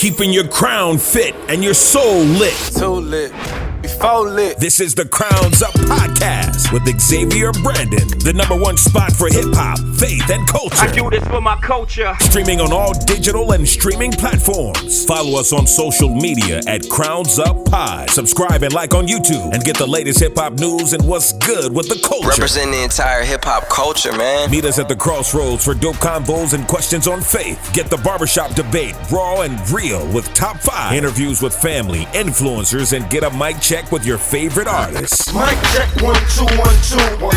keeping your crown fit and your soul lit. Too lit. Before lit. This is the Crowns Up Podcast with Xavier Brandon, the #1 spot for hip-hop, faith, and culture. I do this for my culture. Streaming on all digital and streaming platforms. Follow us on social media at Crowns Up Pod. Subscribe and like on YouTube and get the latest hip-hop news and what's good with the culture. Represent the entire hip-hop culture, man. Meet us at the crossroads for dope convos and questions on faith. Get the barbershop debate raw and real with top 5 interviews with family, influencers, and get a mic check with your favorite artists. Mic check 1 2 1 2 1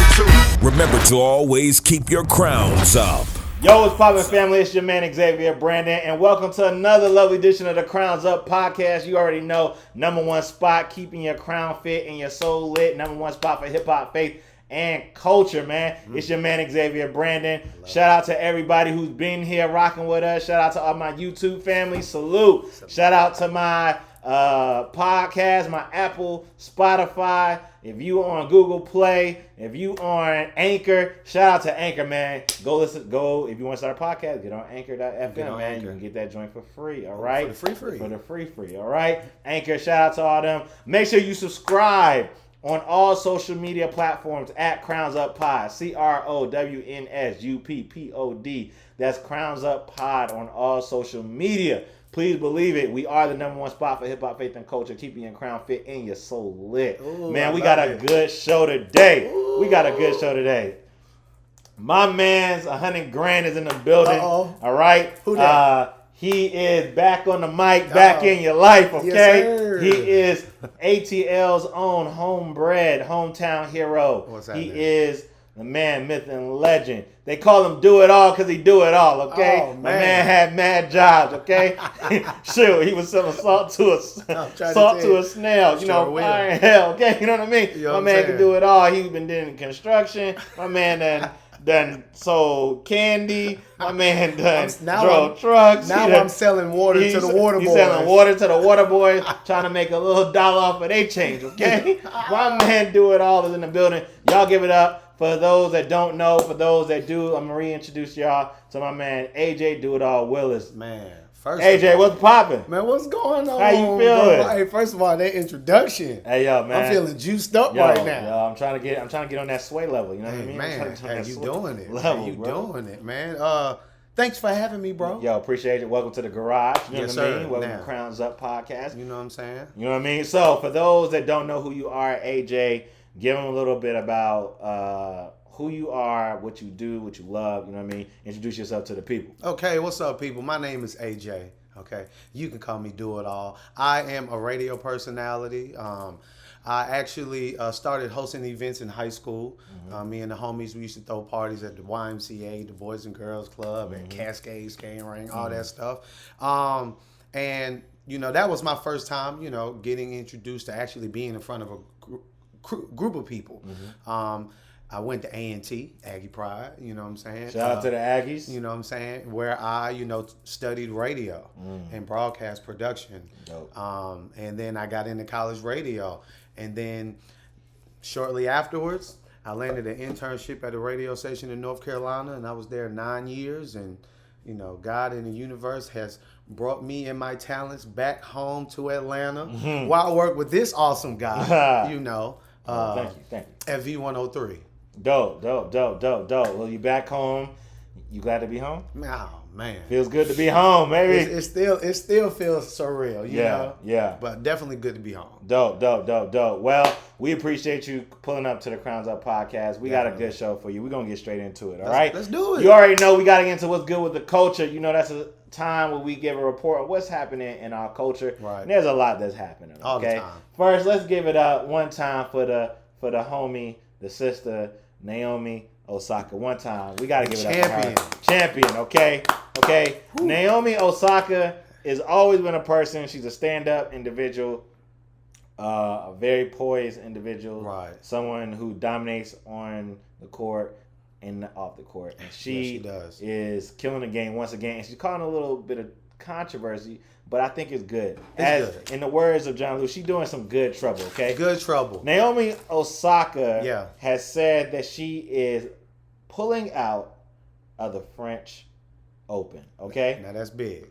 2. Remember to always keep your crowns up. Yo, what's poppin', family? It's your man Xavier Brandon, and welcome to another lovely edition of the Crowns Up Podcast. You already know, #1 spot, keeping your crown fit and your soul lit. #1 spot for hip hop, faith, and culture, man. It's your man Xavier Brandon. Shout out to everybody who's been here rocking with us. Shout out to all my YouTube family. Salute. Shout out to my podcast, my Apple, Spotify. If you on Google Play, if you on Anchor, shout out to Anchor, man. Go listen. If you want to start a podcast, get on Anchor.fm, man. You can get that joint for free. All right, For the free. All right, Anchor. Shout out to all them. Make sure you subscribe on all social media platforms at Crowns Up Pod. CROWNSUPPOD. That's Crowns Up Pod on all social media. Please believe it. We are the #1 spot for hip hop, faith, and culture, keeping your crown fit and your soul lit. Ooh, man, we got a good show today. My man's 100 grand is in the building. Uh-oh. All right. Who that? He is back on the mic, back in your life, okay? Yes, sir. He is ATL's own hometown hero. What's he happening? is the man, myth, and legend. They call him Do It All because he do it all, okay? Oh, My man. man had mad jobs, okay? Shoot, he was selling salt to a snail, you know, Sure will. fire in hell, okay? You know what I mean? You know My what man I'm can saying? do it all. He's been doing construction. My man done sold candy. My man done drove trucks. Now He done- I'm selling water to the water boys. He's selling water to the water boys, trying to make a little dollar off of their change, okay? My man Do It All is in the building. Y'all give it up. For those that don't know, for those that do, I'm going to reintroduce y'all to my man, AJ Do It All Willis. Man, first AJ, of all, what's popping? man, what's going on? How you feeling? Bro? Hey, first of all, that introduction. Hey, yo, man. I'm feeling juiced up Yo, right now. Yo, I'm trying to get on that sway level, you know what I Hey, mean? man, I'm trying to get on hey, that you sway doing it. level, Hey, you bro. doing it, man. Thanks for having me, bro. Yo, appreciate it. Welcome to the garage. You know Yes, what I sir. mean? Welcome Now. to Crowns Up Podcast. You know what I'm saying? You know what I mean? So, for those that don't know who you are, AJ, give them a little bit about who you are, what you do, what you love. You know what I mean? Introduce yourself to the people. Okay, what's up, people? My name is AJ. Okay, you can call me Do It All. I am a radio personality. I actually started hosting events in high school. Me and the homies, we used to throw parties at the YMCA, the Boys and Girls Club, and Cascade, Skating Ring, all that stuff. And, you know, that was my first time, you know, getting introduced to actually being in front of a group of people. I went to A&T, Aggie Pride, you know what I'm saying? Shout out to the Aggies. You know what I'm saying? Where I, you know, studied radio and broadcast production. Dope. And then I got into college radio. And then shortly afterwards, I landed an internship at a radio station in North Carolina, and I was there 9 years. And, you know, God and the universe has brought me and my talents back home to Atlanta while I work with this awesome guy, you know, Thank you. at V103. Dope. Well, you back home. You glad to be home? Oh, man. Feels good to be home, baby. It still feels surreal, you know? Yeah. But definitely good to be home. Dope. Well, we appreciate you pulling up to the Crowns Up Podcast. We got a good show for you. We're going to get straight into it, all right? Let's do it. You already know we got to get into what's good with the culture. You know, that's a time where we give a report of what's happening in our culture. Right. And there's a lot that's happening, All the okay? time. First, let's give it up one time for the homie, the sister, Naomi Osaka. One time. We got to give it up for her. Champion, okay? Okay? Woo. Naomi Osaka has always been a person. She's a stand-up individual, a very poised individual. Right. Someone who dominates on the court and off the court. And she does. is killing the game once again. And she's causing a little bit of controversy, but I think it's good. Good. In the words of John Lewis, she's doing some good trouble, okay? Good trouble. Naomi Osaka has said that she is pulling out of the French Open, okay? Now that's big.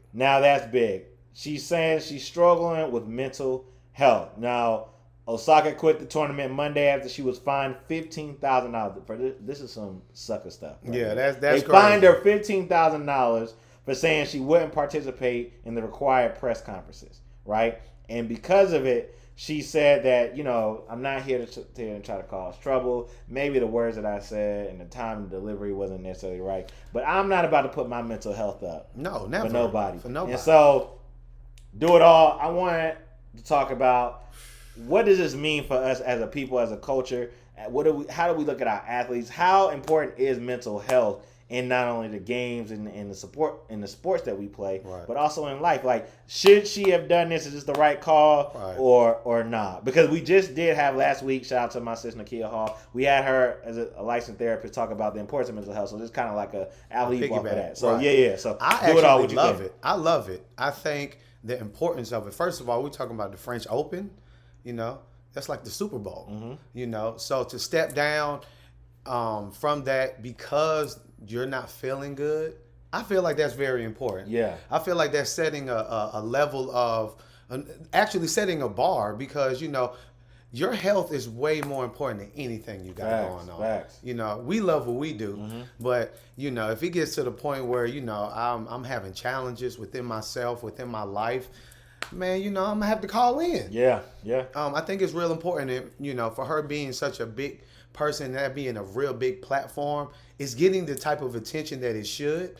She's saying she's struggling with mental health. Now, Osaka quit the tournament Monday after she was fined $15,000 for this. This is some sucker stuff. Right? Yeah, that's they crazy. fined her $15,000 for saying she wouldn't participate in the required press conferences, right? And because of it, she said that, I'm not here to try to cause trouble. Maybe the words that I said and the time and delivery wasn't necessarily right, but I'm not about to put my mental health up. No, never. For nobody. For nobody. And so, do it all. I want to talk about what does this mean for us as a people, as a culture. How do we look at our athletes? How important is mental health in not only the games and the sports that we play, right, but also in life? Like, should she have done this? Is this the right call, right, or not? Because we just did have last week. Shout out to my sister Nakia Hall. We had her as a licensed therapist talk about the importance of mental health. So this kind of like a alley off of that. So right. yeah. So I do it all. actually love it. I love it. I think the importance of it. First of all, we're talking about the French Open. That's like the Super Bowl. So to step down from that because you're not feeling good, I feel like that's very important. Yeah. I feel like that's setting a level of, actually setting a bar because, your health is way more important than anything you got going on. Facts. We love what we do, but, if it gets to the point where, I'm having challenges within myself, within my life, man, I'm going to have to call in. Yeah. I think it's real important, for her being such a big person, that being a real big platform, is getting the type of attention that it should.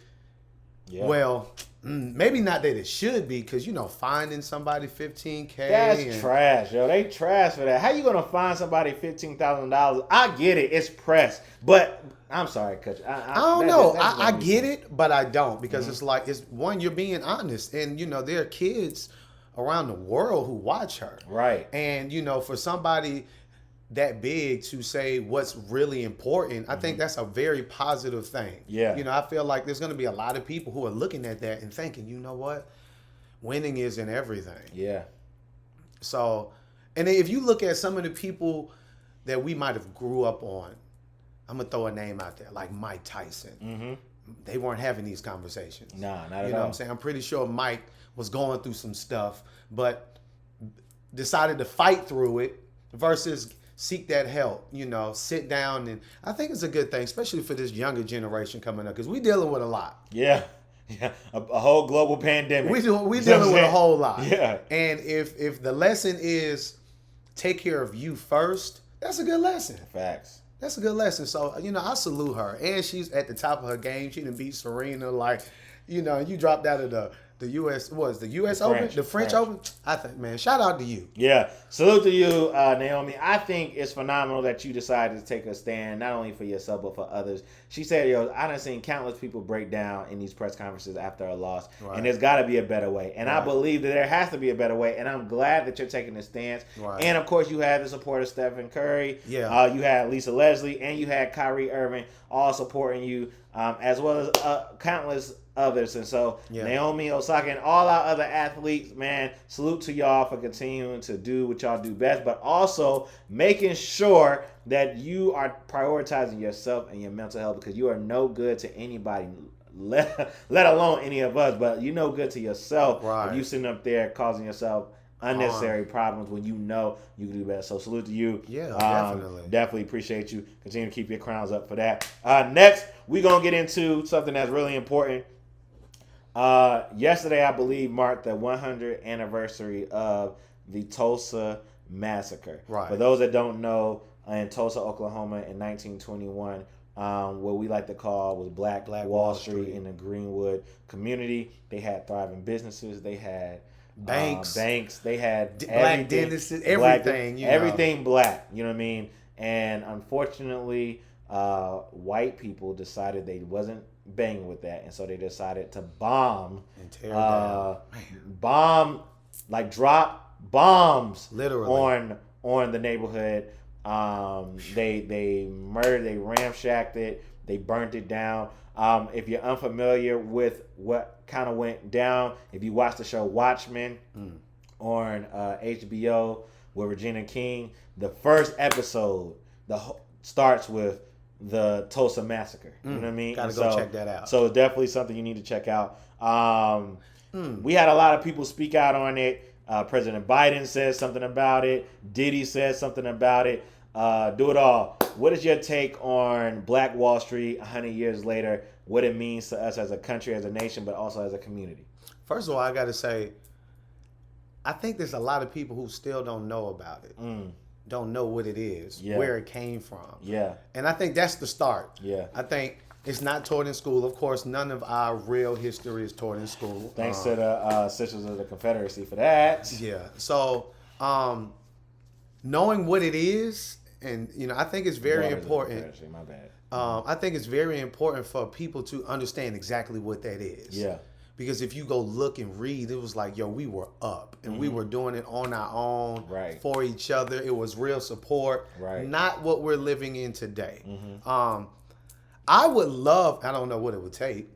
Yeah. Well, maybe not that it should be, because, finding somebody $15K. That's trash, yo. They trash for that. How you going to find somebody $15,000? I get it. It's press. But I'm sorry, Coach. I don't know. I get it, but I don't, because it's like, one, you're being honest. And, there are kids around the world who watch her. Right. And, for somebody that big to say what's really important, I think that's a very positive thing. Yeah. I feel like there's going to be a lot of people who are looking at that and thinking, you know what? Winning isn't everything. Yeah. So, and if you look at some of the people that we might have grew up on, I'm going to throw a name out there, like Mike Tyson. They weren't having these conversations. Nah, not at all. You know what I'm saying? I'm pretty sure Mike was going through some stuff, but decided to fight through it versus seek that help, sit down. And I think it's a good thing, especially for this younger generation coming up, because we're dealing with a lot. Yeah. A whole global pandemic. We're dealing with a whole lot. Yeah. And if the lesson is take care of you first, that's a good lesson. Facts. That's a good lesson. So, I salute her. And she's at the top of her game. She done beat Serena. Like, you dropped out of the U.S. The U.S. Open? The French Open? I think, man, shout out to you. Yeah. Salute to you, Naomi. I think it's phenomenal that you decided to take a stand, not only for yourself, but for others. She said, I done seen countless people break down in these press conferences after a loss. Right. And there's got to be a better way. And I believe that there has to be a better way. And I'm glad that you're taking this stance. Right. And, of course, you had the support of Stephen Curry. Yeah. You had Lisa Leslie. And you had Kyrie Irving all supporting you, as well as countless others. And so Naomi, Osaka, and all our other athletes, man, salute to y'all for continuing to do what y'all do best, but also making sure that you are prioritizing yourself and your mental health, because you are no good to anybody, let alone any of us, but you're no good to yourself. Right. If you sitting up there causing yourself unnecessary problems when you know you can do better. So salute to you. Yeah, definitely. Definitely appreciate you. Continue to keep your crowns up for that. Next, we're going to get into something that's really important. Yesterday, I believe, marked the 100th anniversary of the Tulsa Massacre. Right. For those that don't know, in Tulsa, Oklahoma in 1921, what we like to call was Black Wall Street in the Greenwood community. They had thriving businesses. They had banks. They had black dentists, everything. Everything black. You know what I mean? And unfortunately, white people decided they wasn't banging with that, and so they decided to bomb and tear down. Drop bombs literally on the neighborhood. They murdered, they ramshacked it, they burnt it down. If you're unfamiliar with what kind of went down, if you watch the show Watchmen on HBO with Regina King, the first episode starts with the Tulsa Massacre. You know what I mean? Gotta go check that out. So definitely something you need to check out. We had a lot of people speak out on it. President Biden said something about it. Diddy said something about it. Do it all. What is your take on Black Wall Street 100 years later? What it means to us as a country, as a nation, but also as a community? First of all, I got to say, I think there's a lot of people who still don't know about it. Don't know what it is, where it came from. Yeah. And I think that's the start. Yeah. I think it's not taught in school. Of course, none of our real history is taught in school. Thanks to the Sisters of the Confederacy for that. Yeah. So, knowing what it is, and I think it's very important. My bad. I think it's very important for people to understand exactly what that is. Yeah. Because if you go look and read, it was like, we were up and we were doing it on our own for each other. It was real support, not what we're living in today. I would love, I don't know what it would take,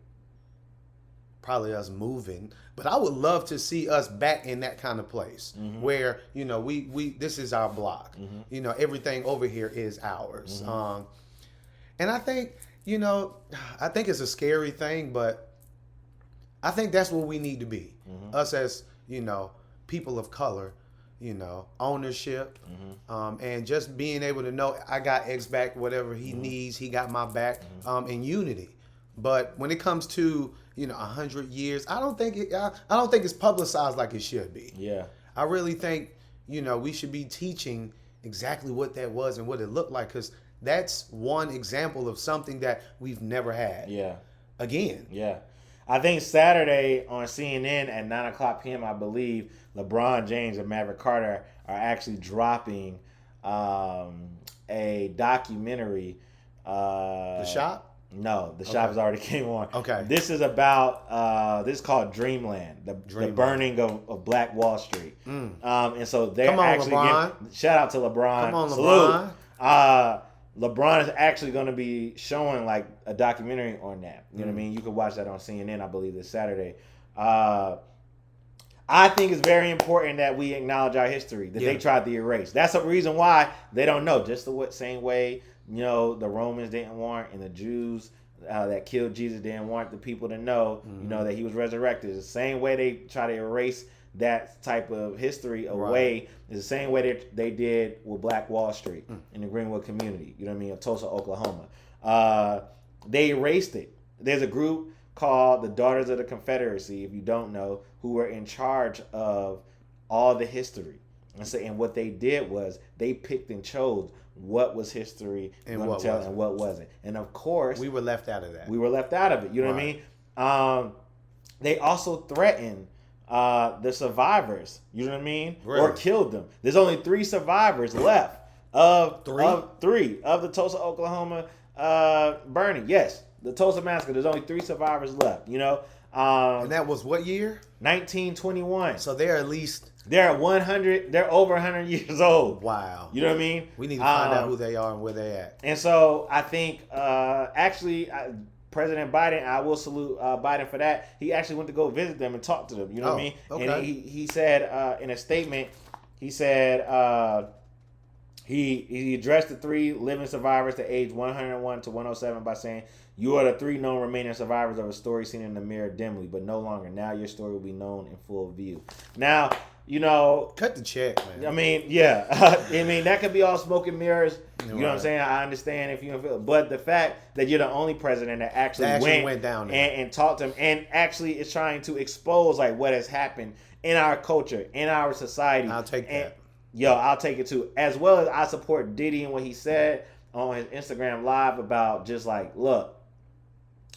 probably us moving, but I would love to see us back in that kind of place where, we this is our block. Everything over here is ours. And I think, I think it's a scary thing, but I think that's what we need to be. Us as, people of color, ownership, and just being able to know I got X back, whatever he needs, he got my back, in unity. But when it comes to, 100 years, I don't think it's publicized like it should be. Yeah. I really think, we should be teaching exactly what that was and what it looked like, because that's one example of something that we've never had. Yeah. Again. Yeah. I think Saturday on CNN at 9 o'clock p.m., I believe, LeBron James and Maverick Carter are actually dropping a documentary. The Shop? No, The Shop has already came on. Okay. This is about, this is called Dreamland, the burning of Black Wall Street. And so they're actually shout out to LeBron. Come on, Salute. LeBron. LeBron is actually going to be showing like a documentary on that. You know what I mean? You can watch that on CNN, I believe, this Saturday. I think it's very important that we acknowledge our history that they tried to erase. That's a reason why they don't know. Just the same way, the Romans didn't want and the Jews that killed Jesus didn't want the people to know, that he was resurrected. It's the same way they try to erase that type of history away. Is the same way that they did with Black Wall Street in the Greenwood community, of Tulsa, Oklahoma. They erased it. There's a group called the Daughters of the Confederacy, if you don't know, who were in charge of all the history. And what they did was they picked and chose what was history and what wasn't. And of course, we were left out of that. We were left out of it. You know what I mean? They also threatened the survivors, you know what I mean? Really? Or killed them. There's only 3 survivors left of the Tulsa, Oklahoma burning. Yes, the Tulsa massacre. There's only 3 survivors left. And that was what year? 1921. So they're at least they're 100. They're over 100 years old. Wow. You know what I mean? We need to find out who they are and where they at. And so I think President Biden, I will salute Biden for that. He actually went to go visit them and talk to them. You know what I mean? Okay. And he said in a statement, he said he addressed the 3 living survivors to age 101 to 107 by saying, "You are the 3 known remaining survivors of a story seen in the mirror dimly, but no longer. Now your story will be known in full view." Now, cut the check, man. I mean, yeah. I mean, that could be all smoke and mirrors. You know what I'm saying? I understand if you don't feel it. But the fact that you're the only president that actually went down there and talked to him and actually is trying to expose like what has happened in our culture, in our society. I'll take that. I'll take it too. As well as I support Diddy and what he said on his Instagram Live about just like, look.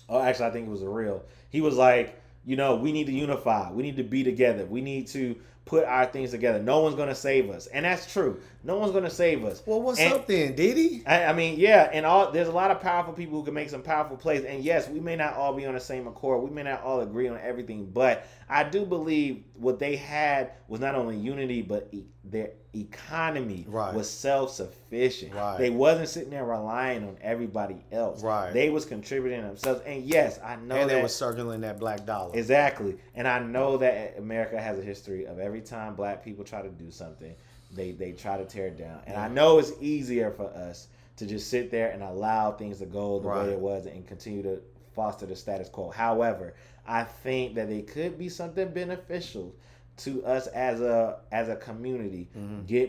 Oh, actually, I think it was a reel. He was like, we need to unify. We need to be together. We need to put our things together. No one's going to save us. And that's true. No one's going to save us. Well, what's up then, Diddy? I mean, yeah. And there's a lot of powerful people who can make some powerful plays. And yes, we may not all be on the same accord. We may not all agree on everything. But I do believe what they had was not only unity, but their economy was self-sufficient. Right. They wasn't sitting there relying on everybody else. Right. They was contributing themselves. And yes, I know that. And they was circling that black dollar. Exactly. And I know that America has a history of every time black people try to do something, they try to tear it down. And I know it's easier for us to just sit there and allow things to go the way it was and continue to foster the status quo. However, I think that it could be something beneficial to us as a community,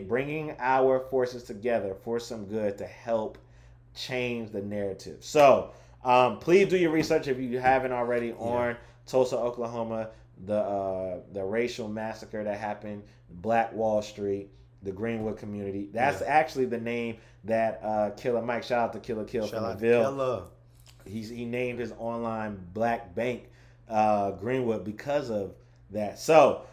bringing our forces together for some good to help change the narrative. So please do your research if you haven't already on Tulsa, Oklahoma, the racial massacre that happened, Black Wall Street, the Greenwood community. That's actually the name that Killer Mike, shout out to Killer Kill from the Ville. He named his online black bank Greenwood because of that. So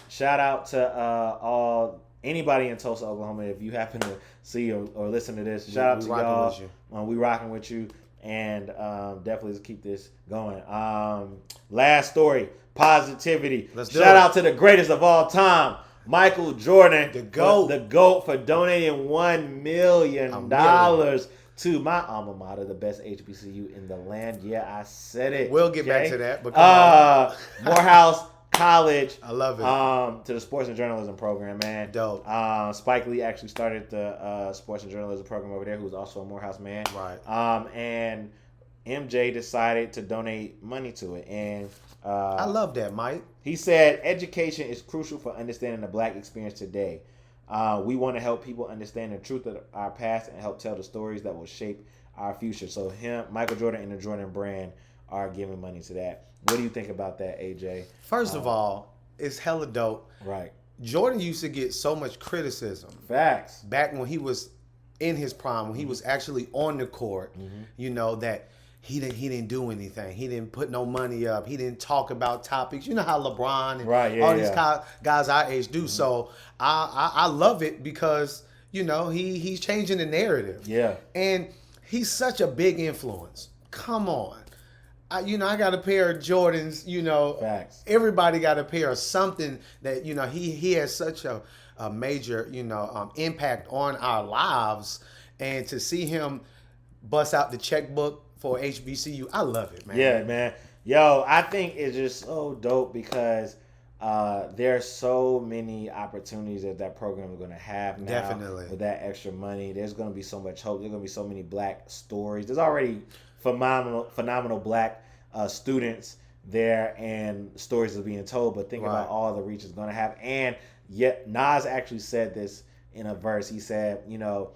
shout out to anybody in Tulsa, Oklahoma. If you happen to see or listen to this, shout out to y'all. We rocking with you, and definitely let's keep this going. Last story, positivity. Shout out to the greatest of all time, Michael Jordan, the GOAT for donating $1 million to my alma mater, the best HBCU in the land. Yeah, I said it. We'll get back to that. But come on. Morehouse College. I love it. To the sports and journalism program, man. Dope. Spike Lee actually started the sports and journalism program over there, who was also a Morehouse man. Right. And MJ decided to donate money to it. And I love that, Mike. He said, education is crucial for understanding the black experience today. We want to help people understand the truth of our past and help tell the stories that will shape our future. So Michael Jordan and the Jordan brand are giving money to that. What do you think about that, AJ? First of all, it's hella dope. Right. Jordan used to get so much criticism. Facts. Back when he was in his prime, when he was actually on the court, you know, that he didn't do anything. He didn't put no money up. He didn't talk about topics. You know how LeBron and all these guys our age do. So I love it because, you know, he's changing the narrative. Yeah. And he's such a big influence. Come on. I got a pair of Jordans, you know. Facts. Everybody got a pair of something that, you know, he has such a major, you know, impact on our lives. And to see him bust out the checkbook for HBCU, I love it, man. Yeah, man. Yo, I think it's just so dope because there's so many opportunities that program is going to have now. Definitely. With that extra money. There's going to be so much hope. There's going to be so many black stories. There's already phenomenal black students there, and stories are being told. But think about all the reach it's going to have. And yet Nas actually said this in a verse. He said, you know,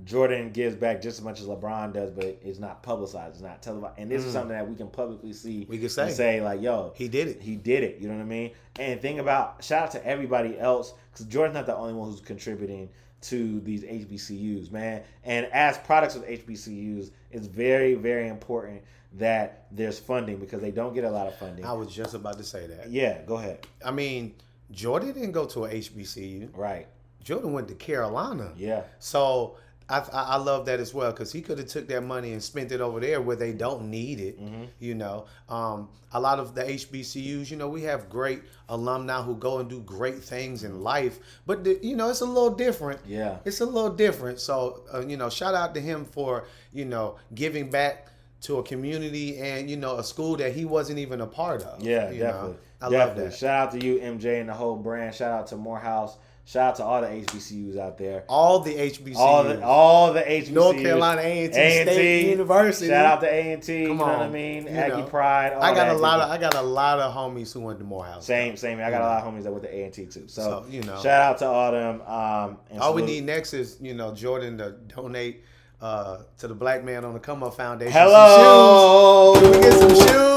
Jordan gives back just as much as LeBron does, but it's not publicized. It's not televised. And this is something that we can publicly see. We can say like, yo, he did it. He did it. You know what I mean? And think about, shout out to everybody else, because Jordan's not the only one who's contributing to these HBCUs, man. And as products of HBCUs, it's very, very important that there's funding because they don't get a lot of funding. I was just about to say that. Yeah, go ahead. I mean, Jordan didn't go to a HBCU. Right. Jordan went to Carolina. Yeah. So I love that as well because he could have took that money and spent it over there where they don't need it. You know, a lot of the HBCUs, you know, we have great alumni who go and do great things in life, but you know, it's a little different. Yeah, it's a little different. So you know, shout out to him for, you know, giving back to a community and, you know, a school that he wasn't even a part of. Yeah, definitely. Know? I love that. Shout out to you, MJ, and the whole brand. Shout out to Morehouse. Shout out to all the HBCUs out there. All the HBCUs. All the HBCUs. North Carolina A&T State University. Shout out to A&T. Come you know on. what I mean? You Aggie know. Pride. I got a lot of homies who went to Morehouse. Same. I got a lot of homies that went to A&T too. So you know, shout out to all them. All we need next is, you know, Jordan to donate to the Black Man on the Come Up Foundation. Hello. Can we get some shoes?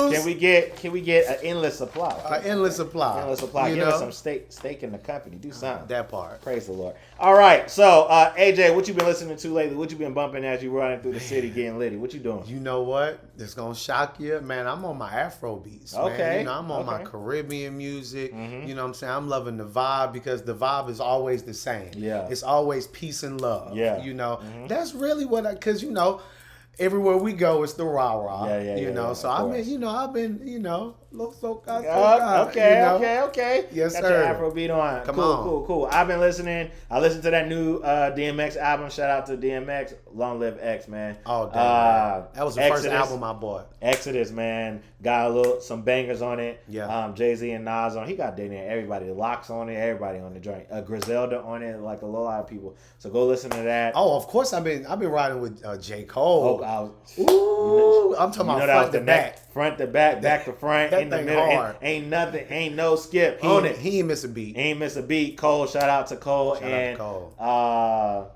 Can we get an endless supply? Endless supply. Endless supply. You Give know? us some stake in the company. Do something. That part. Praise the Lord. All right. So, AJ, what you been listening to lately? What you been bumping as you running through the city getting litty? What you doing? You know what? It's gonna shock you, man. I'm on my Afro beats. Man. Okay. You know, I'm on my Caribbean music. Mm-hmm. You know what I'm saying? I'm loving the vibe because the vibe is always the same. Yeah. It's always peace and love. Yeah. You know, that's really what because you know, everywhere we go, it's the rah rah. Yeah, You know, yeah, so of I've course. been, you know, Little soca. Okay. Yes, Got sir. your Afrobeat on. Come cool, on. Cool. I've been listening. I listened to that new DMX album. Shout out to DMX. Long live X, man. Oh, damn. That was the first Exodus. album I bought. Exodus, man. Got some bangers on it. Yeah. Jay-Z and Nas on. He got damn near everybody. Locks on it. Everybody on the joint. Griselda on it. Like a lot of people. So go listen to that. Oh, of course. I've been riding with J. Cole. Ooh, I'm talking about front to back. Front to back, back to front, that in the thing middle. hard. Ain't nothing, ain't no skip on it. He ain't miss a beat. Ain't miss a beat. Cole, shout out to Cole. Shout out to Cole.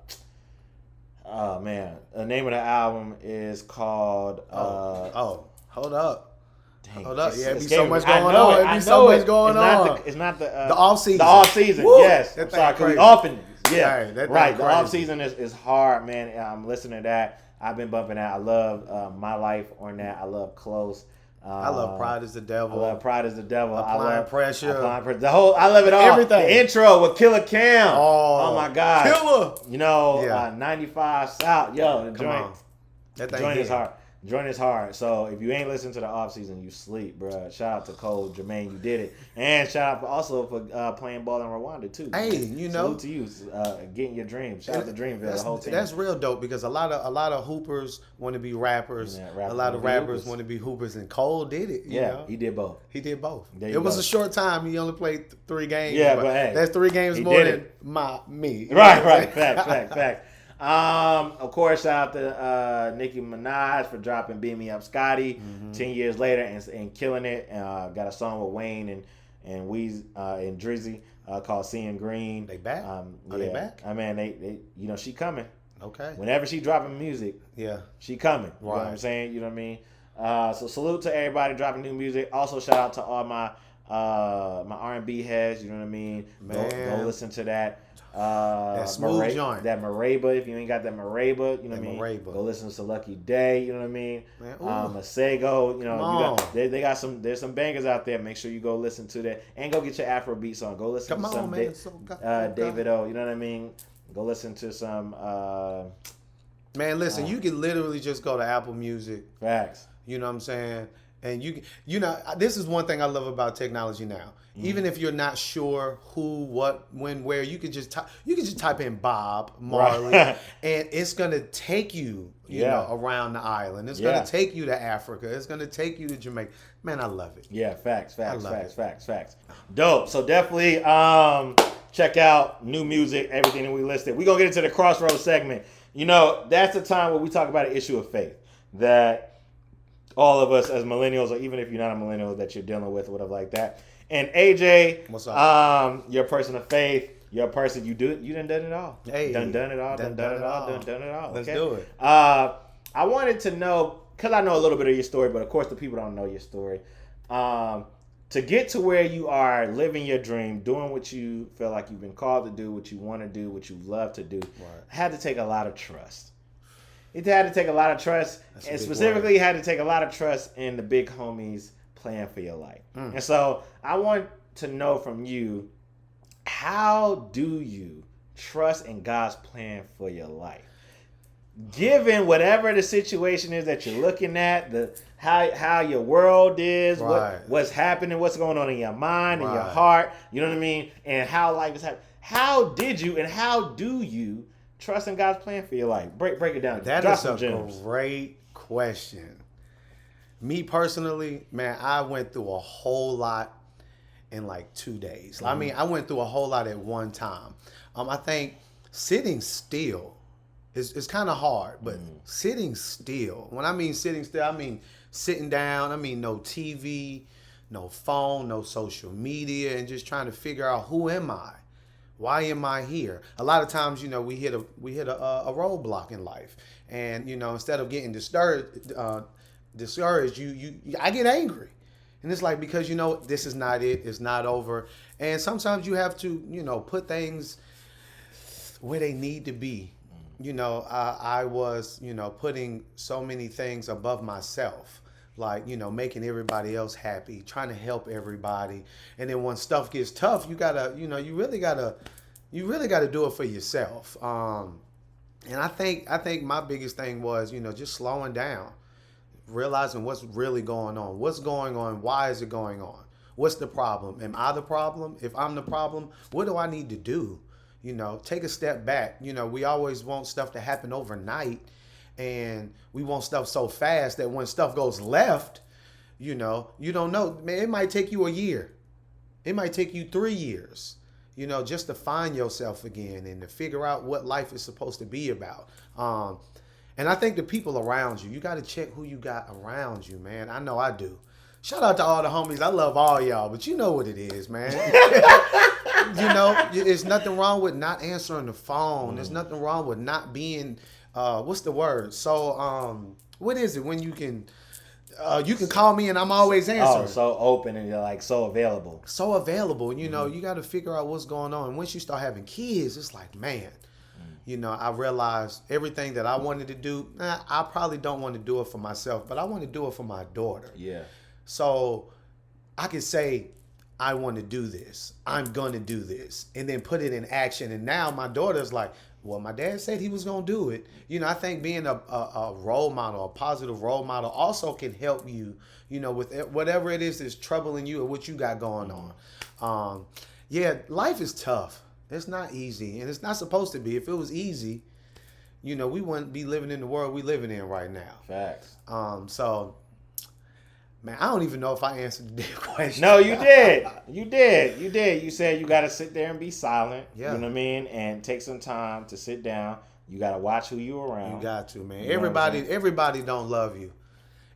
Oh man, the name of the album is called. Hold up. Dang, Hold up. Yeah, it be it's so getting- much I going know on. it, It I be know so it. much going on. It's not the off season. The off season. Woo! Yes. That I'm thing sorry, 'cause we crazy. offing. Yeah. Right, that thing Right. The off crazy. season is hard, man. I'm listening to that. I've been bumping that. I love My Life on that. I love Close. I love Pride is the Devil. I love Pride is the Devil. Applying Pressure. The whole. I love it all. Everything. The intro with Killer Cam. Oh, my God. Killer. You know, Yeah. 95 South. Yo, the Come joint. on. That thing Joint is hit. hard. Joint is hard. So if you ain't listened to the off season, you sleep, bro. Shout out to Cole, Jermaine, you did it, and shout out also for playing ball in Rwanda too. Hey, you know, salute to you, getting your dream. Shout out to Dreamville, the whole team. That's real dope because a lot of hoopers want to be rappers. Yeah, a lot of rappers hoopers. want to be hoopers, and Cole did it. You know? He did both. He did both. There It you was go. a short time. He only played 3 games. Yeah, but hey, that's 3 games he more did than me. You know Right. what I'm saying? Fact. Of course, shout out to Nicki Minaj for dropping "Beat Me Up, Scotty" 10 years later and killing it. Got a song with Wayne and Weez and Drizzy called "Seeing Green." They back? Are they back? I mean, they she coming. Okay. Whenever she dropping music, Yeah. she coming. You know what I'm Right. saying? You know what I mean? So salute to everybody dropping new music. Also shout out to all my R&B heads. You know what I mean? Man. Go listen to that. That smooth joint. That Mareba. If you ain't got that Mareba, you know what I mean? Mareba. Go listen to Lucky Day. You know what I mean? Man, Masego. You know, Come they got some. There's some bangers out there. Make sure you go listen to that and go get your Afro beats on. Go listen Come to on, some man. David O. You know what I mean? Go listen to some Man, listen, you can literally just go to Apple Music. facts. You know what I'm saying? And you know, this is one thing I love about technology now. Even if you're not sure who, what, when, where, you could just type in Bob Marley, Right. and it's gonna take you, you know, around the island. It's gonna take you to Africa. It's gonna take you to Jamaica. Man, I love it. Yeah, facts. love Facts. Dope. So definitely check out new music, everything that we listed. We're gonna get into the Crossroads segment. You know, that's the time where we talk about an issue of faith that all of us as millennials, or even if you're not a millennial, that you're dealing with or whatever like that. And AJ, What's up? you're a person of faith. You're a person, you done it all. Hey, done it all. done it all. Okay? Let's do it. I wanted to know, because I know a little bit of your story, but of course the people don't know your story. To get to where you are, living your dream, doing what you feel like you've been called to do, what you want to do, what you love to do, had to take a lot of trust. It had to take a lot of trust, and specifically had to take a lot of trust in the big homies plan for your life. And so I want to know from you, how do you trust in God's plan for your life? Given whatever the situation is that you're looking at, how your world is, what's happening, what's going on in your mind and your heart, you know what I mean, and how life is happening. How did you and how do you trust in God's plan for your life? Break it down. That Drop is some a gems. great question. Me personally, man, I went through a whole lot in like 2 days. I mean, I went through a whole lot at one time. I think sitting still is kind of hard, but sitting still. When I mean sitting still, I mean sitting down. I mean no TV, no phone, no social media, and just trying to figure out, who am I? Why am I here? A lot of times, you know, we hit a roadblock in life, and you know, instead of getting discouraged, I get angry, and it's like, because you know this is not it, it's not over, and sometimes you have to, you know, put things where they need to be. You know, I was, you know, putting so many things above myself, like, you know, making everybody else happy, trying to help everybody. And then when stuff gets tough, you gotta, you know, you really gotta do it for yourself. And I think my biggest thing was, you know, just slowing down, realizing what's really going on. What's going on? Why is it going on? What's the problem? Am I the problem? If I'm the problem, what do I need to do? You know, take a step back. You know, we always want stuff to happen overnight, and we want stuff so fast that when stuff goes left, you know, you don't know. Man, it might take you a year. It might take you 3 years, you know, just to find yourself again and to figure out what life is supposed to be about. And I think the people around you, you got to check who you got around you, man. I know I do. Shout out to all the homies. I love all y'all, but you know what it is, man. You know, there's nothing wrong with not answering the phone. There's nothing wrong with not being, what's the word? So, what is it when you can call me and I'm always answering. Oh, so open and you're like so available. So available. You know, you got to figure out what's going on. And once you start having kids, it's like, man, you know, I realized everything that I wanted to do, I probably don't want to do it for myself, but I want to do it for my daughter. Yeah. So I could say, I want to do this. I'm going to do this. And then put it in action. And now my daughter's like, well, my dad said he was going to do it. You know, I think being a role model, a positive role model also can help you, you know, with whatever it is that's troubling you or what you got going on. Yeah, life is tough. It's not easy. And it's not supposed to be. If it was easy, you know, we wouldn't be living in the world we're living in right now. Facts. So... man, I don't even know if I answered the damn question. No, you did. You did. You did. You said you got to sit there and be silent. Yeah. You know what I mean? And take some time to sit down. You got to watch who you around. You got to, man. You know Everybody don't love you.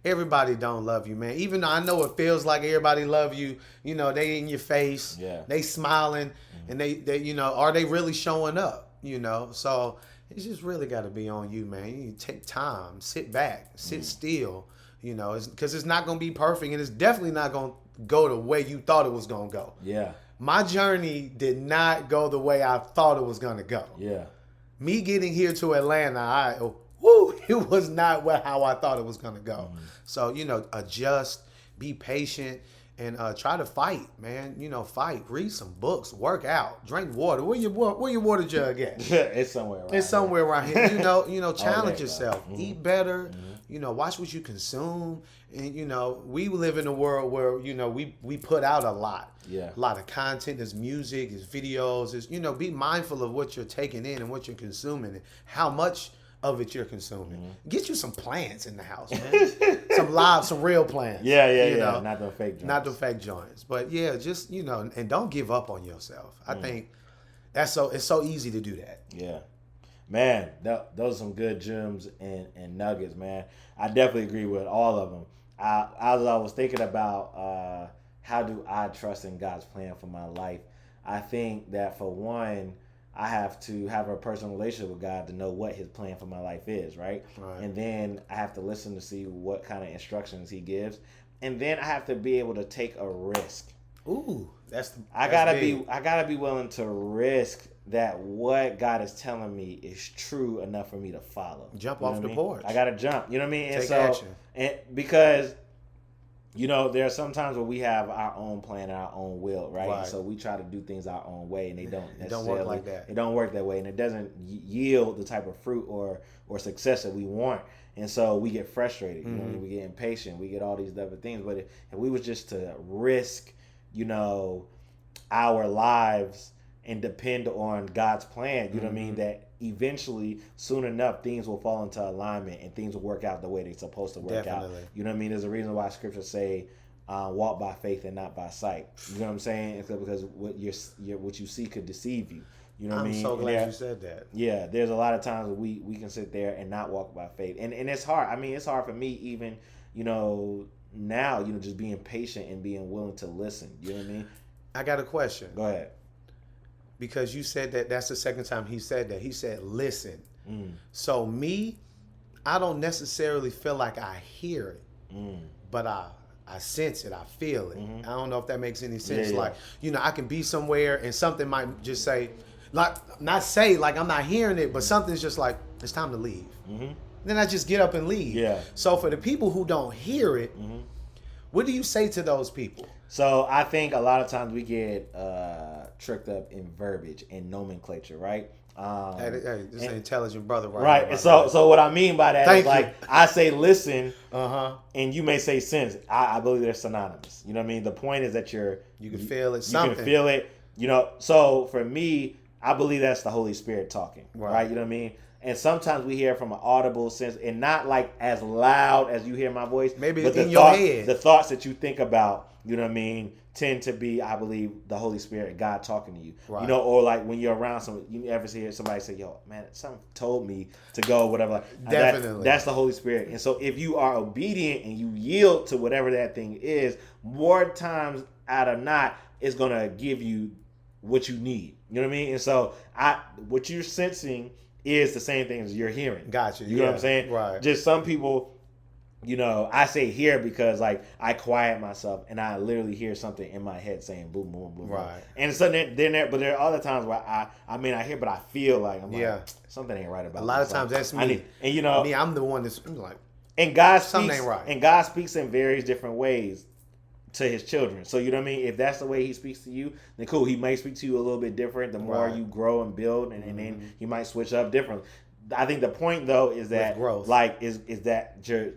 Everybody don't love you, man. Even though I know it feels like everybody love you, you know, they in your face. Yeah. They smiling and they you know, are they really showing up, you know? So it's just really got to be on you, man. You take time, sit back, sit still. You know, because it's not going to be perfect, and it's definitely not going to go the way you thought it was going to go. Yeah. My journey did not go the way I thought it was going to go. Yeah. Me getting here to Atlanta, it was not how I thought it was going to go. So, you know, adjust, be patient, and try to fight, man. You know, fight, read some books, work out, drink water. Where your water jug at? It's somewhere around It's somewhere around here. You know, challenge day, yourself. Eat better. You know, watch what you consume. And, you know, we live in a world where, you know, we put out a lot. Yeah. A lot of content. There's music, there's videos. There's, you know, be mindful of what you're taking in and what you're consuming and how much of it you're consuming. Get you some plants in the house, man. some real plants. Yeah. You know? Not the fake joints. Not the fake joints. But yeah, just, you know, and don't give up on yourself. I think it's so easy to do that. Yeah. Man, those are some good gems and nuggets, man. I definitely agree with all of them. I was thinking about how do I trust in God's plan for my life. I think that for one, I have to have a personal relationship with God to know what his plan for my life is, right? And then I have to listen to see what kind of instructions he gives. And then I have to be able to take a risk. Ooh, I gotta be willing to risk that what God is telling me is true enough for me to follow. Jump off the porch. I gotta jump. You know what I mean? Take action. And because, you know, there are some times where we have our own plan and our own will, right? And so we try to do things our own way, and they don't necessarily. It don't work like that. It don't work that way, and it doesn't yield the type of fruit or success that we want. And so we get frustrated. You know what I mean? We get impatient. We get all these other things. But if we was just to risk, you know, our lives and depend on God's plan, you know what I mean, that eventually, soon enough, things will fall into alignment and things will work out the way they're supposed to work out. You know what I mean? There's a reason why scriptures say, walk by faith and not by sight. You know what I'm saying? It's because what you see could deceive you. You know what I mean? I'm so glad you said that. Yeah, there's a lot of times we can sit there and not walk by faith. And it's hard. I mean, it's hard for me even, you know, now, you know, just being patient and being willing to listen. You know what I mean? I got a question. Go ahead. Because you said that's the second time he said that. He said, listen. So me, I don't necessarily feel like I hear it, but I sense it. I feel it. I don't know if that makes any sense. Yeah. Like, you know, I can be somewhere and something might just say, like, not say like I'm not hearing it, but something's just like, it's time to leave. Then I just get up and leave. Yeah. So for the people who don't hear it, what do you say to those people? So I think a lot of times we get tricked up in verbiage and nomenclature, right? Hey, this is an intelligent brother, right? And so what I mean by that is like I say listen, and you may say sense. I believe they're synonymous. You know what I mean? The point is that you can feel it. You can feel it. You know. So for me, I believe that's the Holy Spirit talking. Right? You know what I mean? And sometimes we hear from an audible sense, and not like as loud as you hear my voice. Maybe but in your head. The thoughts that you think about, you know what I mean, tend to be, I believe, the Holy Spirit, God talking to you. Right. You know, or like when you're around someone, you ever hear somebody say, "Yo, man, something told me to go," whatever. Definitely. That's the Holy Spirit. And so if you are obedient and you yield to whatever that thing is, more times out of not, it's gonna give you what you need. You know what I mean? And so what you're sensing is the same thing as you're hearing. Gotcha. You know what I'm saying? Right. Just some people, you know, I say hear because like I quiet myself and I literally hear something in my head saying boom, boom, boom. Right. Boom. And so then but there are other times where I hear, but I feel like I'm like something ain't right about it. A lot of times that's me. And you know, I'm the one that's like, and God something speaks, ain't right. And God speaks in various different ways to his children. So you know what I mean? If that's the way he speaks to you, then cool. He may speak to you a little bit different the more you grow and build, and then he might switch up differently. I think the point though is that growth. like is that you're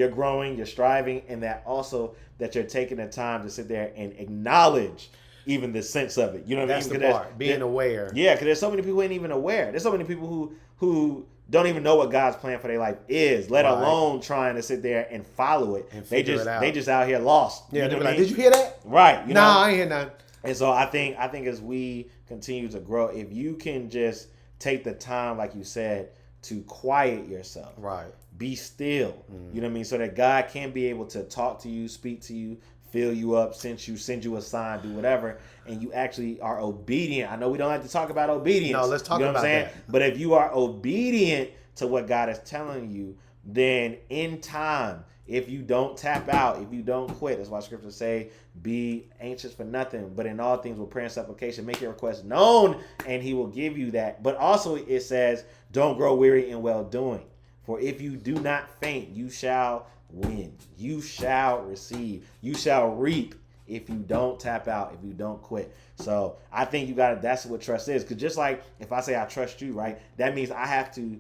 growing, you're striving, and that also that you're taking the time to sit there and acknowledge even the sense of it. You know what I mean? That's the part. Being aware. Yeah, because there's so many people who ain't even aware. There's so many people who don't even know what God's plan for their life is, let alone trying to sit there and follow it. And they just out here lost. Yeah, you know they're what like, I mean? did you hear that? Right. You know? I ain't hear nothing. And so I think as we continue to grow, if you can just take the time, like you said, to quiet yourself. Right. Be still. You know what I mean? So that God can be able to talk to you, speak to you, fill you up, send you a sign, do whatever, and you actually are obedient. I know we don't like to talk about obedience. No, let's talk about that. But if you are obedient to what God is telling you, then in time, if you don't tap out, if you don't quit, that's why scriptures say, be anxious for nothing, but in all things with prayer and supplication, make your request known, and he will give you that. But also it says, don't grow weary in well doing. For if you do not faint, you shall win. You shall receive. You shall reap if you don't tap out, if you don't quit. So I think that's what trust is. Because just like if I say I trust you, right, that means I have to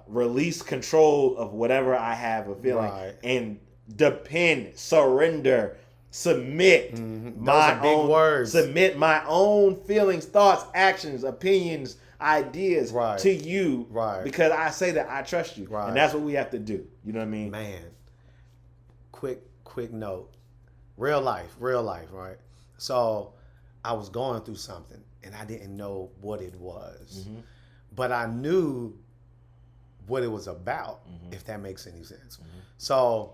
release control of whatever I have a feeling and depend, surrender, submit my own words, submit my own feelings, thoughts, actions, opinions, ideas to you, because I say that I trust you, and that's what we have to do. You know what I mean? Man, quick note, real life, right? So I was going through something, and I didn't know what it was, but I knew what it was about, if that makes any sense. So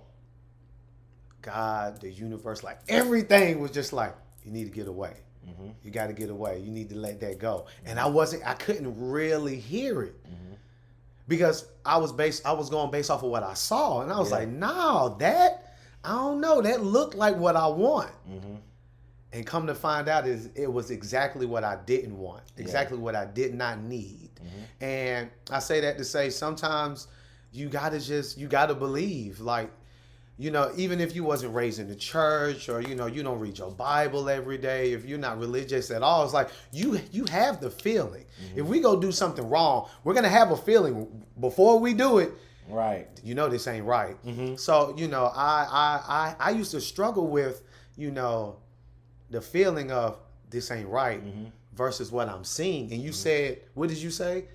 God, the universe, like everything was just like, you need to get away. You got to get away. You need to let that go. And I couldn't really hear it because I was going based off of what I saw. And I was like, no, I don't know. That looked like what I want. And come to find out it was exactly what I didn't want, exactly what I did not need. And I say that to say sometimes you gotta believe, like, you know, even if you wasn't raised in the church, or, you know, you don't read your Bible every day, if you're not religious at all, it's like you have the feeling. If we go do something wrong, we're gonna have a feeling before we do it. Right. You know, this ain't right. So, you know, I used to struggle with, you know, the feeling of this ain't right versus what I'm seeing. And you said, what did you say?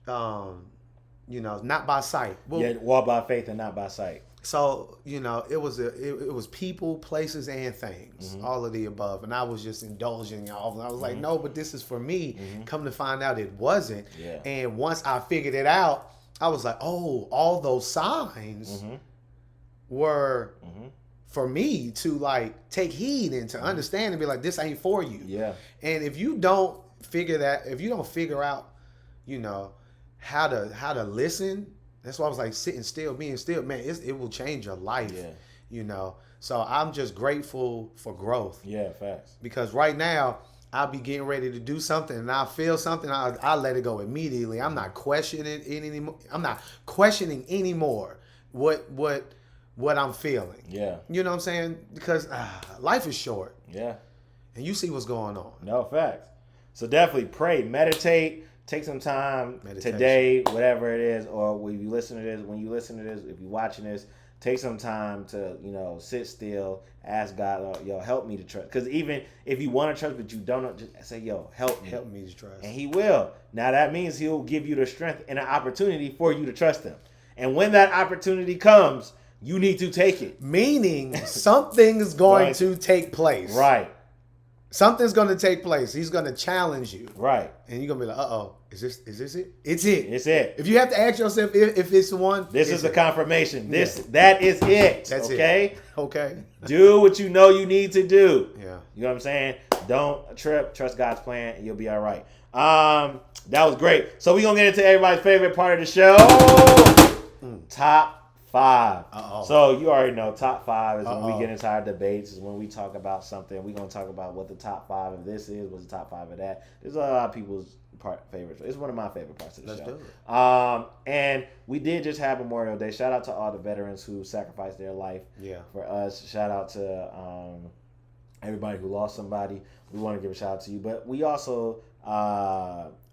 You know, not by sight. Well, walk by faith and not by sight. So, you know, it was people, places, and things, all of the above. And I was just indulging all of them. I was like, no, but this is for me. Come to find out it wasn't. And once I figured it out, I was like, oh, all those signs were for me to like take heed and to understand and be like, this ain't for you. And if you don't figure out, you know, how to listen, that's why I was like sitting still, being still, man, it will change your life, you know. So I'm just grateful for growth. Yeah, facts. Because right now, I'll be getting ready to do something and I feel something, I'll let it go immediately. I'm not questioning it anymore. I'm not questioning anymore what I'm feeling. Yeah. You know what I'm saying? Because life is short. Yeah. And you see what's going on. No, facts. So definitely pray, meditate, take some time Meditation. today, whatever it is, or when you listen to this, if you're watching this, take some time to, sit still, ask God, yo, help me to trust. Because even if you want to trust, but you don't know, just say, yo, help me. Help me to trust. And he will. Now that means he'll give you the strength and an opportunity for you to trust him. And when that opportunity comes, you need to take it. Meaning something is going to take place. Right. Something's going to take place. He's going to challenge you. Right. And you're going to be like, uh-oh, is this it? It's it. It's it. If you have to ask yourself if it's the one. This is the confirmation. That is it. That's okay? it. Okay. Do what you know you need to do. Yeah. You know what I'm saying? Don't trip. Trust God's plan, and you'll be all right. That was great. So we're going to get into everybody's favorite part of the show. Top 5. Uh-oh. So you already know top 5 is when we get into our debates, is when we talk about something. We're going to talk about what the top 5 of this is, what's the top 5 of that. There's a lot of people's favorites. It's one of my favorite parts of the show. Let's do it. And we did just have Memorial Day. Shout out to all the veterans who sacrificed their life for us. Shout out to everybody who lost somebody. We want to give a shout out to you. But we also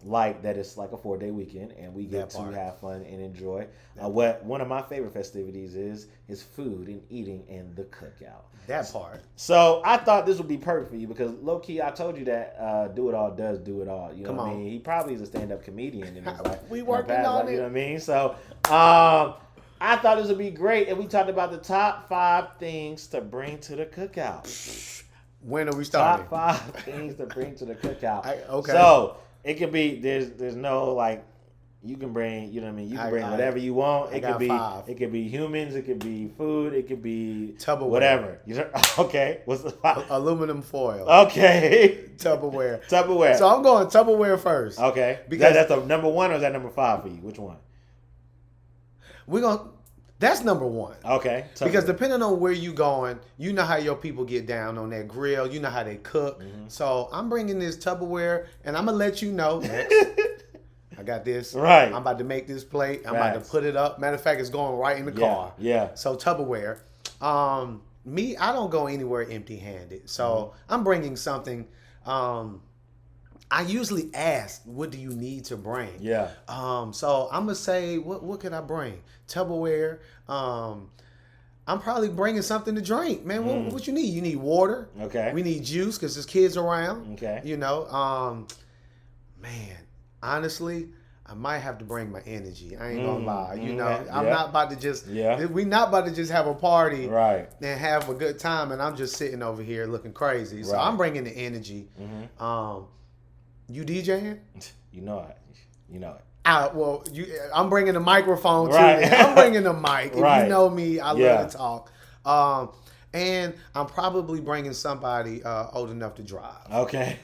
like that it's like a 4-day weekend and we get to have fun and enjoy. What one of my favorite festivities is food and eating and the cookout. That part. So I thought this would be perfect for you because low key I told you that Do It All does Do It All. You know what I mean? He probably is a stand-up comedian in his life. We working on it. You know what I mean? So I thought this would be great, and we talked about the top 5 things to bring to the cookout. When are we starting? Top 5 things to bring to the cookout. Okay. So it could be there's no like you can bring, you know what I mean? You can bring whatever you want. It could be 5. It could be humans, it could be food, it could be Tupperware. Whatever. Okay. What's the 5? Aluminum foil. Okay. Tupperware. So I'm going Tupperware first. Okay. Because that's the number 1 or is that number 5 for you? Which one? That's number 1. Okay. Because depending on where you going, you know how your people get down on that grill. You know how they cook. Mm-hmm. So I'm bringing this Tupperware, and I'm going to let you know. I got this. Right. I'm about to make this plate. I'm about to put it up. Matter of fact, it's going right in the car. Yeah. So Tupperware. Me, I don't go anywhere empty-handed. So I'm bringing something. I usually ask, what do you need to bring? Yeah. So I'm going to say, what can I bring? Tupperware. I'm probably bringing something to drink, man. What you need? You need water. Okay. We need juice because there's kids around. Okay. You know, man, honestly, I might have to bring my energy. I ain't gonna lie. You know, I'm not about to just. Yeah. We're not about to just have a party. Right. And have a good time, and I'm just sitting over here looking crazy. So I'm bringing the energy. Mm-hmm. You DJing? You know it. I'm bringing the microphone too. Right. I'm bringing the mic. If right. you know me, I love to talk. And I'm probably bringing somebody old enough to drive. Okay.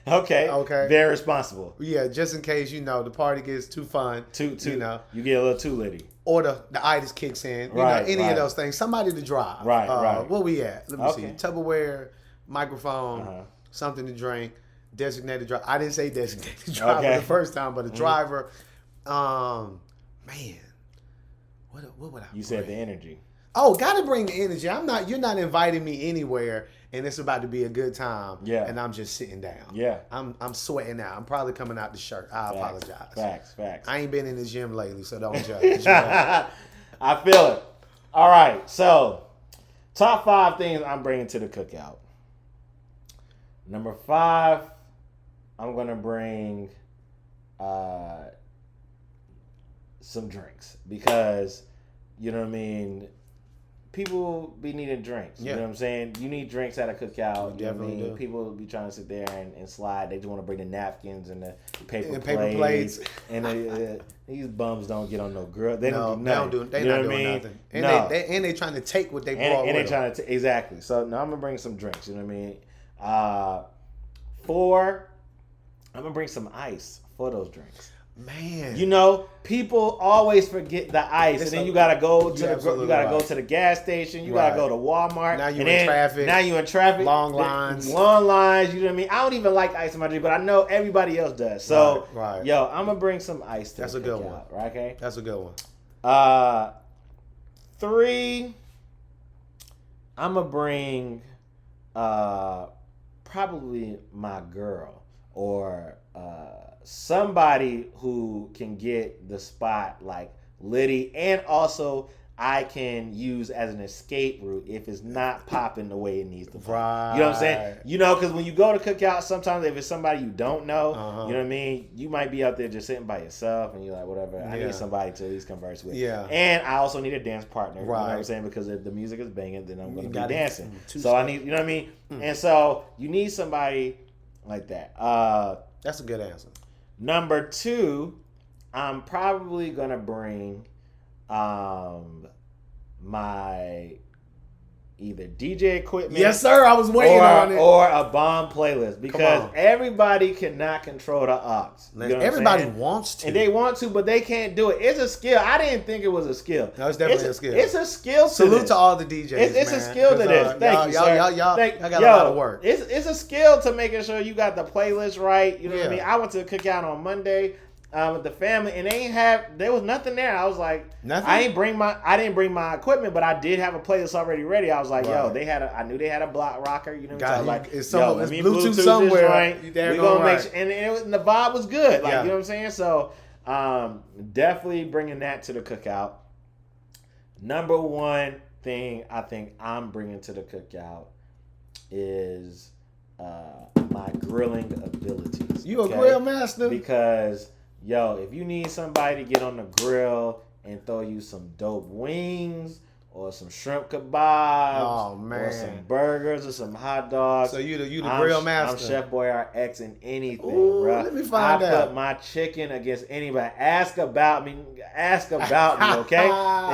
Okay. Very responsible. Yeah, just in case, the party gets too fun. You get a little too litty. Or the itis kicks in. Any of those things. Somebody to drive. Right. Where we at? Let me see. Tupperware, microphone, something to drink. Designated driver. I didn't say designated driver the first time, but a driver. Man, what would I? You said the energy. Oh, gotta bring the energy. You're not inviting me anywhere, and it's about to be a good time. Yeah. And I'm just sitting down. Yeah. I'm sweating out. I'm probably coming out the shirt. I apologize. Facts. I ain't been in the gym lately, so don't judge. I feel it. All right, so top 5 things I'm bringing to the cookout. Number 5. I'm going to bring some drinks because, you know what I mean, people be needing drinks. You know what I'm saying? You need drinks at a cookout. You definitely do. People be trying to sit there and slide. They just want to bring the napkins and the paper plates. And these bums don't get on no grill. They don't do nothing. They're not doing nothing. And they trying to take what they brought with them. And they trying to exactly. So now I'm going to bring some drinks. You know what I mean? 4, I'm going to bring some ice for those drinks. Man, people always forget the ice, and then you gotta go to go to the gas station. You gotta go to Walmart. Now you're in traffic. Long lines. You know what I mean? I don't even like ice in my drink, but I know everybody else does. So, yo, I'm gonna bring some ice. That's a good one. Right? Okay. That's a good one. 3, I'm gonna bring probably my girl. or somebody who can get the spot like Liddy, and also I can use as an escape route if it's not popping the way it needs to pop. Right. You know what I'm saying? You know, because when you go to cookout, sometimes if it's somebody you don't know, Uh-huh. you know what I mean? You might be out there just sitting by yourself and you're like, whatever, I need somebody to at least converse with. Yeah. And I also need a dance partner. Right. You know what I'm saying? Because if the music is banging, then I'm going to be gotta- dancing. two So I steps. need, you know what I mean? And so you need somebody like that. That's a good answer. Number 2, I'm probably going to bring my either DJ equipment. Yes, sir. I was waiting on it. Or a bomb playlist, because everybody cannot control the aux. You know what I'm Everybody saying? wants to. And they want to, but they can't do it. It's a skill. I didn't think it was a skill. No, it's definitely a skill. It's a skill. Salute this. to all the DJs. It's man. a skill to 'Cause, this. Thank you, sir. Y'all got a lot of work. It's a skill to making sure you got the playlist right. You know what I Yeah. mean? I went to the cookout on Monday with the family, and there was nothing there. I was like, Nothing? I didn't bring my equipment, but I did have a playlist already ready. I was like, yo, Right. I knew they had a block rocker. You know what Got I'm you. like, It's yo, some- let it's me Bluetooth this somewhere. joint. You damn We gonna make right. and the vibe was good. Like, Yeah. you know what I'm saying? So definitely bringing that to the cookout. Number 1 thing I think I'm bringing to the cookout is my grilling abilities. You a grill master? Because, yo, if you need somebody to get on the grill and throw you some dope wings or some shrimp kebabs, Oh, man. or some burgers or some hot dogs. So you the grill master. I'm Chef Boyardee in anything, Ooh, bro. let me find I out. put my chicken against anybody. Ask about me, okay?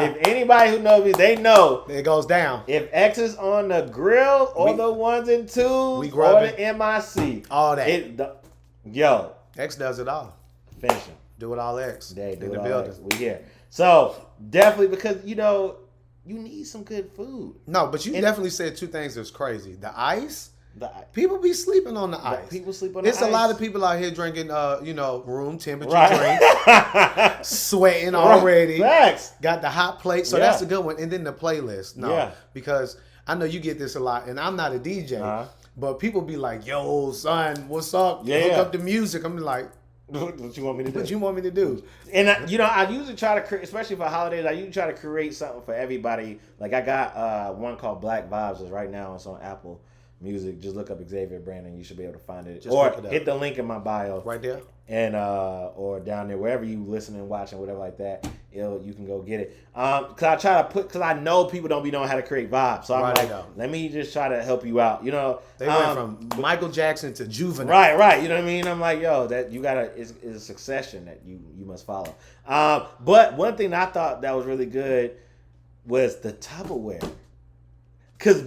If anybody who knows me, they know. It goes down. If X is on the grill or the 1s and 2s we or grub the MIC, All that. yo, X does it all. finish him. Do it all X. They do in it the all building. X. We here. So definitely, because you need some good food. No, but you definitely said 2 things that's crazy. The ice. The People be sleeping on the ice. people sleep on the It's ice. a lot of people out here drinking, room temperature right. drinks, sweating already. Facts. Got the hot plate, so Yeah. that's a good one. And then the playlist, Yeah. because I know you get this a lot, and I'm not a DJ, Uh-huh. but people be like, "Yo, son, what's up? Yeah, Hook yeah. up the music." I'm like, What you want me to do? "What you want me to do?" And I usually try to create, especially for holidays, I usually try to create something for everybody. Like I got one called Black Vibes. It's right now. It's on Apple Music. Just look up Xavier Brandon. You should be able to find it. Just or look it up. hit the link in my bio. Right there. And or down there, wherever you listening, watching, whatever like that, you can go get it. Because I know people don't be knowing how to create vibes. So I'm Right, like, they don't. let me just try to help you out. They went from Michael Jackson to Juvenile. Right. You know what I mean? I'm like, yo, that you gotta is a succession that you must follow. But one thing I thought that was really good was the Tupperware. Cause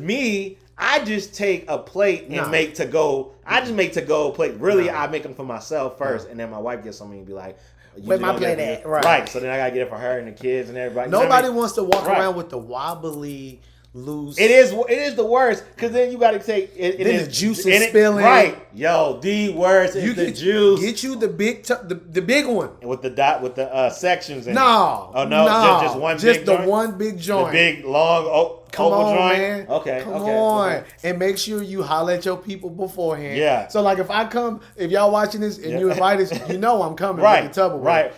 I just take a plate and make to go. I just make to go plate. Really, I make them for myself first, and then my wife gets something and be like, Where my plate at? Right. So then I gotta get it for her and the kids and everybody. You know what I Nobody mean? wants to walk Right. around with the wobbly, loose. It is the worst, because then you got to take it. Then the juice is spilling. Right, yo, the worst is the juice. Get you the big one. with the sections. In No. it. Oh no, just one. Just big the joint? one big joint. The big long Come oval on, joint. man. Okay, Come okay, on. okay. And make sure you holler at your people beforehand. Yeah. So like if y'all watching this and you invite us, you know I'm coming Right, with the Tupperware. right.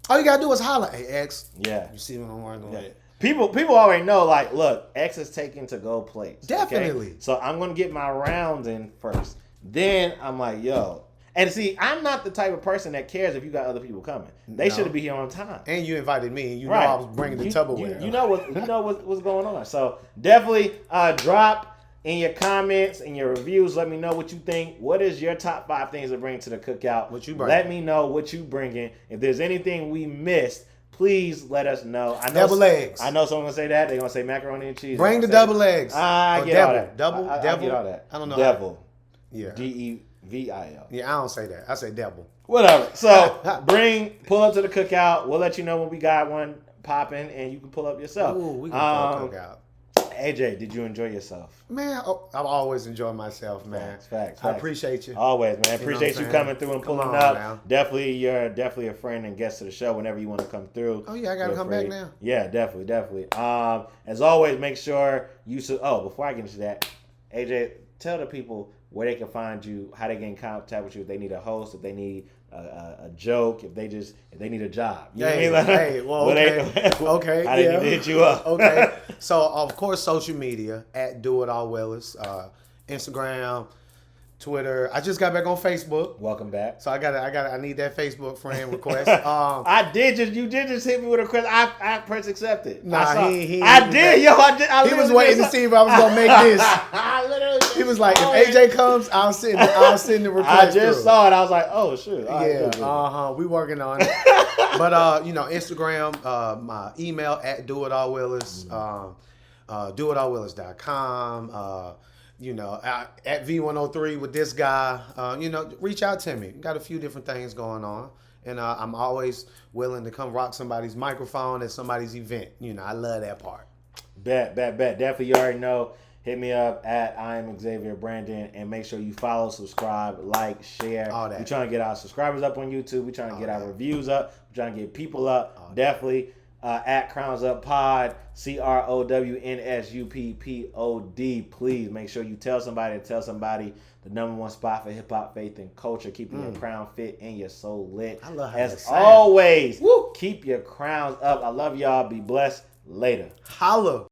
All you gotta do is holler. Hey X. Yeah. You see what I'm working with? People already know, like, look, X is taking to go plates. okay? Definitely. So I'm gonna get my rounds in first. Then I'm like, yo. And see, I'm not the type of person that cares if you got other people coming. They No. should be here on time. And you invited me. And you Right. know I was bringing the Tupperware. You know what's going on. So definitely drop in your comments and your reviews. Let me know what you think. What is your top 5 things to bring to the cookout? What you bring? Let me know what you bringing. If there's anything we missed, please let us know. I know Double eggs. I know someone's gonna say that. They're gonna say macaroni and cheese. Bring the Say double that. eggs. I Or get devil. all that. Double? I Devil? get all that. I don't know. Devil. Yeah. DEVIL. Yeah, I don't say that. I say devil. Whatever. So pull up to the cookout. We'll let you know when we got one popping, and you can pull up yourself. Ooh, we can cook out. AJ, did you enjoy yourself? Man, I've always enjoyed myself, man. Facts. I appreciate you. Always, man. know what Appreciate I'm you saying? coming through and Come pulling on up. now. You're definitely a friend and guest to the show whenever you want to come through. Oh, yeah, I gotta Feel come back free. now. Yeah, definitely. As always, make sure before I get into that, AJ, tell the people where they can find you, how they get in contact with you, if they need a host, if they need a joke, if they need a job. You know what I mean? Like, Okay. How they need to hit you up. Okay. So of course, social media at Do It All Willis, Instagram, Twitter. I just got back on Facebook. Welcome back. So I need that Facebook friend request. You did just hit me with a request. I pressed accepted. Nah, I did. He was waiting to see if I was gonna make this. He was like, if AJ comes, I'll send the request. I just saw it. I was like, oh shoot. We working on it. But Instagram, my email at doitallwillis, doitallwillis.com. At V103 with this guy, reach out to me. Got a few different things going on. And I'm always willing to come rock somebody's microphone at somebody's event. I love that part. Bet. Definitely, you already know. Hit me up at I am Xavier Brandon and make sure you follow, subscribe, like, share. All that. We're trying to get our subscribers up on YouTube. We're trying to get our reviews up. We're trying to get people up. Definitely. At Crowns Up Pod, CROWNSUPPOD. Please make sure you tell somebody the number one spot for hip hop, faith, and culture, keeping your crown fit and your soul lit. I love how as always, keep your crowns up. I love y'all. Be blessed. Later. Holla.